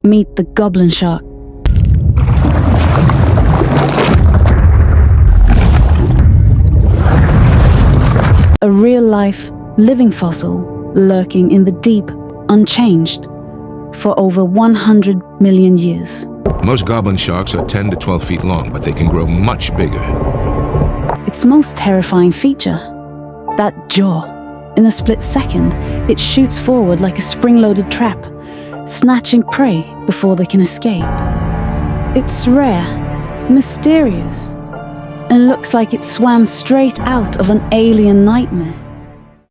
Meet the Goblin Shark. A real-life, living fossil lurking in the deep, unchanged, for over 100 million years. Most goblin sharks are 10 to 12 feet long, but they can grow much bigger. Its most terrifying feature, that jaw. In a split second, it shoots forward like a spring-loaded trap, snatching prey before they can escape. It's rare, mysterious, and looks like it swam straight out of an alien nightmare.